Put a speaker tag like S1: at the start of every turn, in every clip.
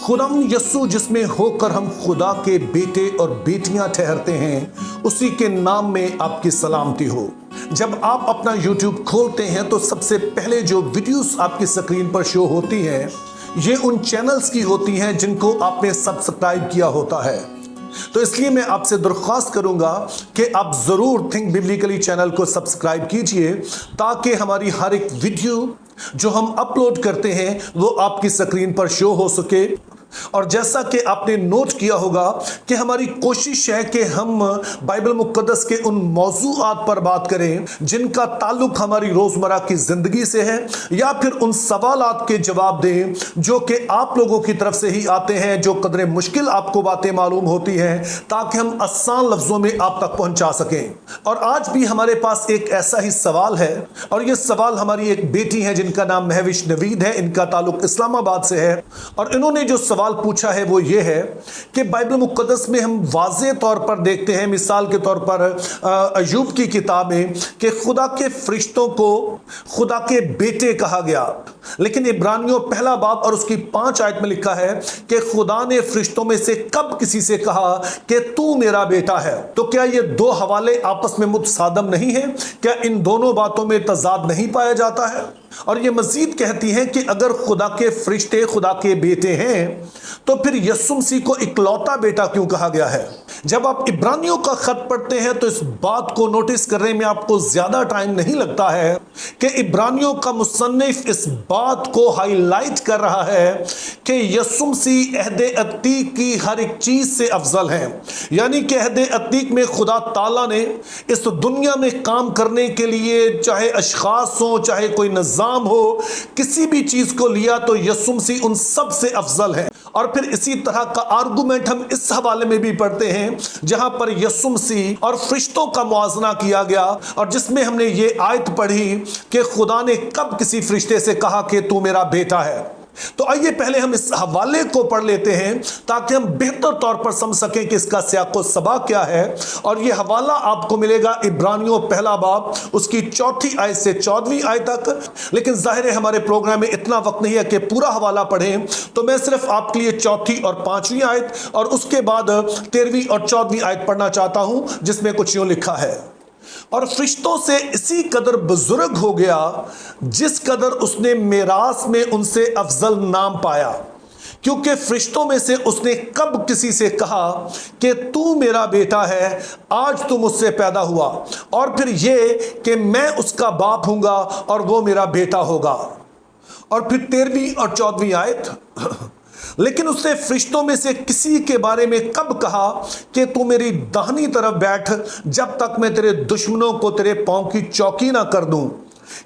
S1: खुदावंद यस्सु जिसमें होकर हम खुदा के बेटे और बेटियां ठहरते हैं, उसी के नाम में आपकी सलामती हो। जब आप अपना YouTube खोलते हैं तो सबसे पहले जो वीडियोस आपकी स्क्रीन पर शो होती हैं, ये उन चैनल्स की होती हैं जिनको आपने सब्सक्राइब किया होता है। तो इसलिए मैं आपसे दरख्वास्त करूंगा कि आप जरूर थिंक बिब्लिकली चैनल को सब्सक्राइब कीजिए, ताकि हमारी हर एक वीडियो जो हम अपलोड करते हैं वो आपकी स्क्रीन पर शो हो सके। और जैसा कि आपने नोट किया होगा कि हमारी कोशिश है कि हम बाइबल मुक़द्दस के उन मौज़ूआत पर बात करें जिनका ताल्लुक हमारी रोज़मर्रा की ज़िंदगी से है, या फिर उन सवालात के जवाब दें जो कि आप लोगों की तरफ से ही आते हैं, जो कदरे मुश्किल आपको बातें मालूम होती हैं, ताकि हम आसान लफ्ज़ों में आप तक पहुंचा सकें। और आज भी हमारे पास एक ऐसा ही सवाल है, और ये सवाल हमारी एक बेटी है जिनका नाम महविश नवीद है। इनका ताल्लुक इस्लामाबाद से है, और इन्होंने जो सवाल पूछा है वो ये है कि बाइबल मुक़द्दस में हम वाज़े तौर पर देखते हैं, मिसाल के तौर पर अय्यूब की किताब में, कि खुदा के फरिश्तों को खुदा के बेटे कहा गया, लेकिन इब्रानियों पहला बाब और उसकी 5 आयत में लिखा है कि खुदा ने फरिश्तों में से कब किसी से कहा कि तू मेरा बेटा है। तो क्या ये दो हवाले आपस में मुतसादम नहीं है? क्या इन दोनों बातों में तजाद नहीं पाया जाता है? और ये मजीद कहती हैं कि अगर खुदा के फरिश्ते खुदा के बेटे हैं, तो फिर यस्सु मसीह को इकलौता बेटा क्यों कहा गया है? जब आप इब्रानियों का खत पढ़ते हैं तो इस बात को नोटिस करने में आपको ज्यादा टाइम नहीं लगता है कि इब्रानियों का मुसन्निफ इस बात को हाईलाइट कर रहा है कि यस्सु मसीह अहदे अतीक की हर एक चीज से अफजल है। यानी कि अहदे अतीक में खुदा ताला ने इस दुनिया में काम करने के लिए, चाहे अशखास हो, चाहे कोई निज़ाम हो, किसी भी चीज को लिया तो यस्सु मसीह उन सब से अफजल है। और फिर इसी तरह का आर्गुमेंट हम इस हवाले में भी पढ़ते हैं जहां पर यस्सु मसीह और फरिश्तों का मुआजना किया गया, और जिसमें हमने ये आयत पढ़ी कि खुदा ने कब किसी फरिश्ते से कहा कि तू मेरा बेटा है। तो आइए पहले हम इस हवाले को पढ़ लेते हैं ताकि हम बेहतर तौर पर समझ सकें कि इसका सियाक़ो सबा क्या है। और ये हवाला आपको मिलेगा इब्रानियों पहला बाब उसकी 4 आयत से 14वीं आयत तक। लेकिन जाहिर है हमारे प्रोग्राम में इतना वक्त नहीं है कि पूरा हवाला पढ़ें, तो मैं सिर्फ आपके लिए 4 और 5वीं आयत और उसके बाद 13वीं और 14वीं आयत पढ़ना चाहता हूं, जिसमें कुछ यूं लिखा है, और फरिश्तों से इसी कदर बुजुर्ग हो गया जिस कदर उसने मेरास में उनसे अफजल नाम पाया, क्योंकि फरिश्तों में से उसने कब किसी से कहा कि तू मेरा बेटा है, आज तू मुझसे पैदा हुआ, और फिर ये कि मैं उसका बाप हूंगा और वो मेरा बेटा होगा। और फिर 13वीं और 14वीं आयत, लेकिन उसने फरिश्तों में से किसी के बारे में कब कहा कि तू मेरी दाहिनी तरफ बैठ जब तक मैं तेरे दुश्मनों को तेरे पांव की चौकी ना कर दूं?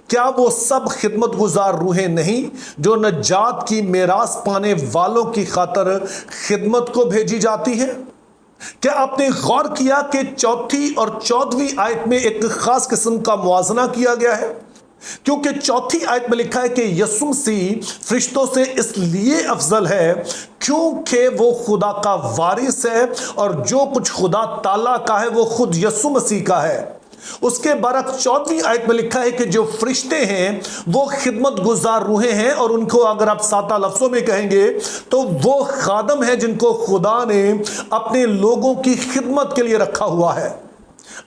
S1: क्या वो सब खिदमत गुजार रूहें नहीं जो नजात की मेरास पाने वालों की खातर खिदमत को भेजी जाती हैं? क्या आपने गौर किया कि 4 और 14वीं आयत में एक खास किस्म का मुआजना किया गया है? क्योंकि 4 आयत में लिखा है कि यस्सु मसीह फरिश्तों से इसलिए अफजल है क्योंकि वो खुदा का वारिस है, और जो कुछ खुदा ताला का है वो खुद यस्सु मसीह का है। उसके बरक्स 14वीं आयत में लिखा है कि जो फरिश्ते हैं वो खिदमत गुजार रूहें हैं, और उनको अगर आप सादा लफ्जों में कहेंगे तो वो खादम है जिनको खुदा ने अपने लोगों की खिदमत के लिए रखा हुआ है।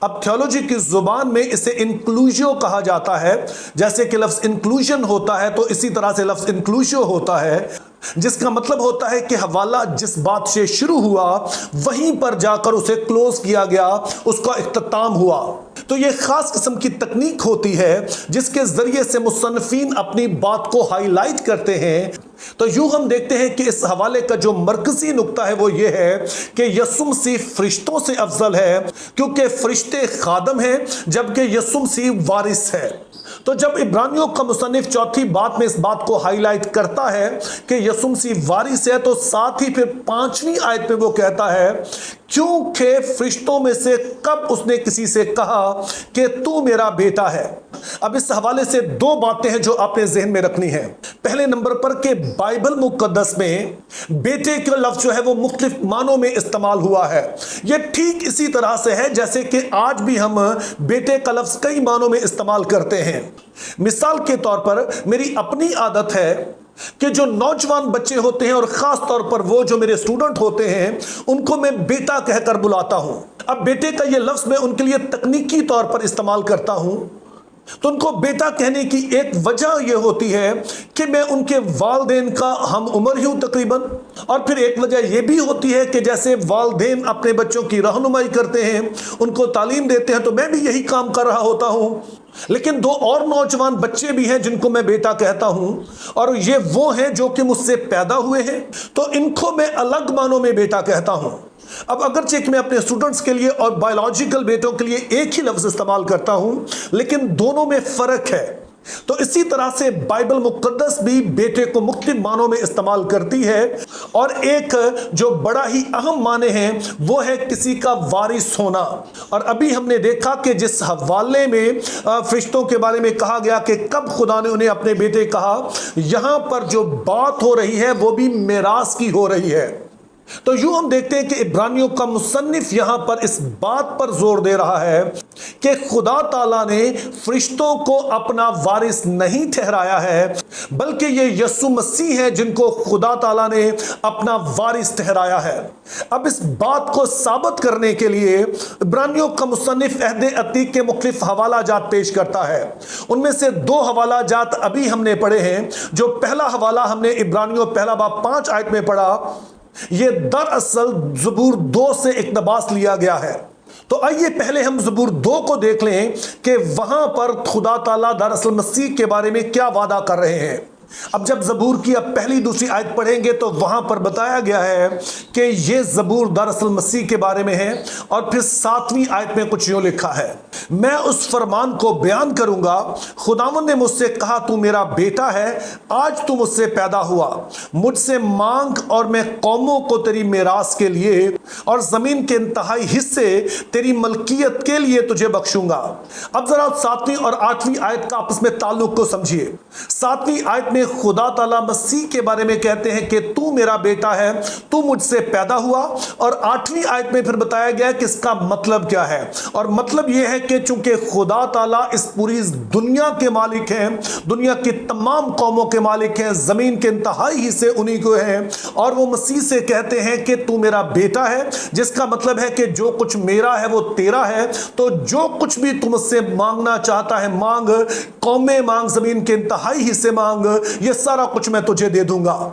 S1: अब थियोलॉजी की जुबान में इसे इंक्लूजियो कहा जाता है। जैसे कि लफ्ज इंक्लूजन होता है तो इसी तरह से लफ्ज इंक्लूजियो होता है, जिसका मतलब होता है कि हवाला जिस बात से शुरू हुआ वहीं पर जाकर उसे क्लोज किया गया, उसका इख्तिताम हुआ। तो ये खास किस्म की तकनीक होती है जिसके जरिए से मुसन्निफीन अपनी बात को हाईलाइट करते हैं। तो यूं हम देखते हैं कि इस हवाले का जो मरकजी नुक्ता है वो ये है कि यस्सु मसीह फरिश्तों से अफजल है क्योंकि फरिश्ते खादम हैं, जबकि यस्सु मसीह वारिस है। तो जब इब्रानियों का मुसन्निफ 4 बात में इस बात को हाईलाइट करता है कि यस्सु मसीह वारिस है, तो साथ ही फिर 5वीं आयत में वो कहता है क्योंकि फरिश्तों में से कब उसने किसी से कहा कि तू मेरा बेटा है। अब इस हवाले से 2 बातें हैं जो आपने जहन में रखनी है। पहले नंबर पर कि बाइबल मुक़द्दस में बेटे का लफ्ज जो है वो मुख्तलिफ मानों में इस्तेमाल हुआ है। यह ठीक इसी तरह से है जैसे कि आज भी हम बेटे का लफ्ज कई मानों में इस्तेमाल करते हैं। मिसाल के तौर पर मेरी अपनी आदत है کہ جو نوجوان بچے ہوتے ہیں اور خاص طور پر وہ جو میرے اسٹوڈنٹ ہوتے ہیں ان کو میں بیٹا کہہ کر بلاتا ہوں. اب بیٹے کا یہ لفظ میں ان کے لیے تکنیکی طور پر استعمال کرتا ہوں. تو ان کو بیٹا کہنے کی ایک وجہ یہ ہوتی ہے کہ میں ان کے والدین کا ہم عمر ہی ہوں تقریباً، اور پھر ایک وجہ یہ بھی ہوتی ہے کہ جیسے والدین اپنے بچوں کی رہنمائی کرتے ہیں، ان کو تعلیم دیتے ہیں، تو میں بھی یہی کام کر رہا ہوتا ہوں. لیکن دو اور نوجوان بچے بھی ہیں جن کو میں بیٹا کہتا ہوں، اور یہ وہ ہیں جو کہ مجھ سے پیدا ہوئے ہیں، تو ان کو میں الگ معنوں میں بیٹا کہتا ہوں. اب اگرچہ کہ میں اپنے اسٹوڈنٹس کے لیے اور بایولوجیکل بیٹوں کے لیے ایک ہی لفظ استعمال کرتا ہوں، لیکن دونوں میں فرق ہے. تو اسی طرح سے بائبل مقدس بھی بیٹے کو مختلف معنوں میں استعمال کرتی ہے، اور ایک جو بڑا ہی اہم معنی ہے وہ ہے کسی کا وارث ہونا. اور ابھی ہم نے دیکھا کہ جس حوالے میں فرشتوں کے بارے میں کہا گیا کہ کب خدا نے انہیں اپنے بیٹے کہا، یہاں پر جو بات ہو رہی ہے وہ بھی میراث کی ہو رہی ہے. تو یوں ہم دیکھتے ہیں کہ عبرانیوں کا مصنف یہاں پر اس بات پر زور دے رہا ہے کہ خدا تعالیٰ نے فرشتوں کو اپنا وارث نہیں ٹھہرایا ہے، بلکہ یہ یسوع مسیح ہے جن کو خدا تعالیٰ نے اپنا وارث ٹھہرایا ہے. اب اس بات کو ثابت کرنے کے لیے عبرانیوں کا مصنف عہد عتیق کے مختلف حوالہ جات پیش کرتا ہے. ان میں سے دو حوالہ جات ابھی ہم نے پڑھے ہیں. جو پہلا حوالہ ہم نے عبرانیوں پہلا باب 5 آیت میں پڑھا، یہ دراصل زبور 2 سے اقتباس لیا گیا ہے. تو آئیے پہلے ہم زبور 2 کو دیکھ لیں کہ وہاں پر خدا تعالیٰ دراصل مسیح کے بارے میں کیا وعدہ کر رہے ہیں. اب جب زبور کی اب پہلی دوسری آیت پڑھیں گے تو وہاں پر بتایا گیا ہے کہ یہ زبور دراصل مسیح کے بارے میں ہے، اور پھر 7ویں آیت میں کچھ یوں لکھا ہے، میں اس فرمان کو بیان کروں گا، خداوند نے مجھ سے کہا تو میرا بیٹا ہے، آج تو مجھ سے پیدا ہوا، مجھ سے مانگ اور میں قوموں کو تیری میراث کے لیے اور زمین کے انتہائی حصے تیری ملکیت کے لیے تجھے بخشوں گا. اب ذرا 7ویں اور 8ویں آیت کا آپس میں تعلق کو سمجھیے. 7ویں آیت میں خدا تعالیٰ مسیح کے بارے میں کہتے ہیں کہ تو میرا بیٹا ہے، تو مجھ سے پیدا ہوا، اور 8ویں آیت میں پھر بتایا گیا کہ اس کا مطلب کیا ہے. اور مطلب یہ ہے کہ چونکہ خدا تعالیٰ اس پوری دنیا کے مالک ہیں، دنیا کی تمام قوموں کے مالک ہیں، زمین کے انتہائی حصے انہی کو ہیں، اور وہ مسیح سے کہتے ہیں کہ تو میرا بیٹا ہے، جس کا مطلب ہے کہ جو کچھ میرا ہے وہ تیرا ہے، تو جو کچھ بھی تم اس سے مانگنا چاہتا ہے مانگ، قومیں مانگ، زمین کے انتہائی حصے مانگ، یہ سارا کچھ میں تجھے دے دوں گا.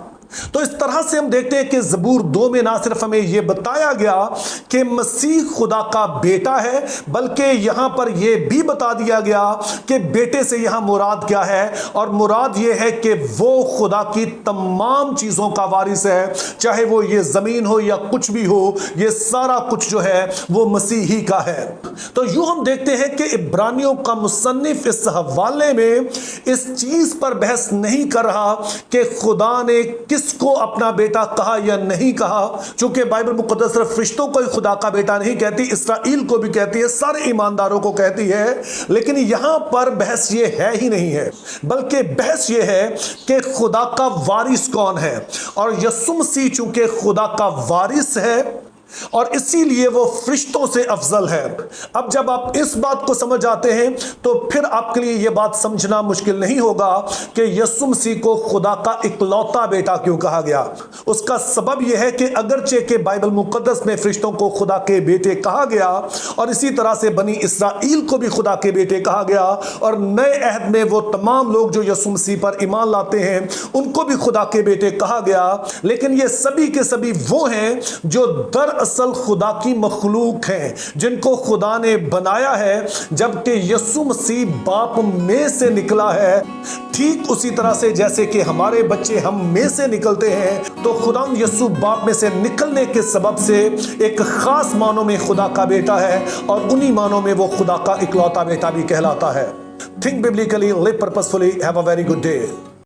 S1: تو اس طرح سے ہم دیکھتے ہیں کہ زبور 2 میں نہ صرف ہمیں یہ بتایا گیا کہ مسیح خدا کا بیٹا ہے، بلکہ یہاں پر یہ بھی بتا دیا گیا کہ بیٹے سے یہاں مراد کیا ہے، اور مراد یہ ہے کہ وہ خدا کی تمام چیزوں کا وارث ہے، چاہے وہ یہ زمین ہو یا کچھ بھی ہو، یہ سارا کچھ جو ہے وہ مسیح ہی کا ہے. تو یوں ہم دیکھتے ہیں کہ عبرانیوں کا مصنف اس حوالے میں اس چیز پر بحث نہیں کر رہا کہ خدا نے کس کو اپنا بیٹا کہا یا نہیں کہا، چونکہ بائبل مقدس صرف فرشتوں کو ہی خدا کا بیٹا نہیں کہتی، اسرائیل کو بھی کہتی ہے، سارے ایمانداروں کو کہتی ہے. لیکن یہاں پر بحث یہ ہے ہی نہیں ہے، بلکہ بحث یہ ہے کہ خدا کا وارث کون ہے. اور یسوع مسیح چونکہ خدا کا وارث ہے اور اسی لیے وہ فرشتوں سے افضل ہے. اب جب آپ اس بات کو سمجھ آتے ہیں تو پھر آپ کے لیے یہ بات سمجھنا مشکل نہیں ہوگا کہ یسوع مسیح کو خدا کا اکلوتا بیٹا کیوں کہا گیا. اس کا سبب یہ ہے کہ اگرچہ کہ بائبل مقدس میں فرشتوں کو خدا کے بیٹے کہا گیا، اور اسی طرح سے بنی اسرائیل کو بھی خدا کے بیٹے کہا گیا، اور نئے عہد میں وہ تمام لوگ جو یسوع مسیح پر ایمان لاتے ہیں ان کو بھی خدا کے بیٹے کہا گیا، لیکن یہ سبھی کے سبھی وہ ہیں جو اصل خدا کی مخلوق ہیں، جن کو خدا نے بنایا ہے. جبکہ یسوع مسیح باپ میں سے نکلا ہے، ٹھیک اسی طرح سے جیسے کہ ہمارے بچے ہم میں سے نکلتے ہیں، تو خدا یسوع باپ میں سے نکلنے کے سبب سے ایک خاص معنوں میں خدا کا بیٹا ہے، اور انہی معنوں میں وہ خدا کا اکلوتا بیٹا بھی کہلاتا ہے. Think biblically, live purposefully, have a very good day.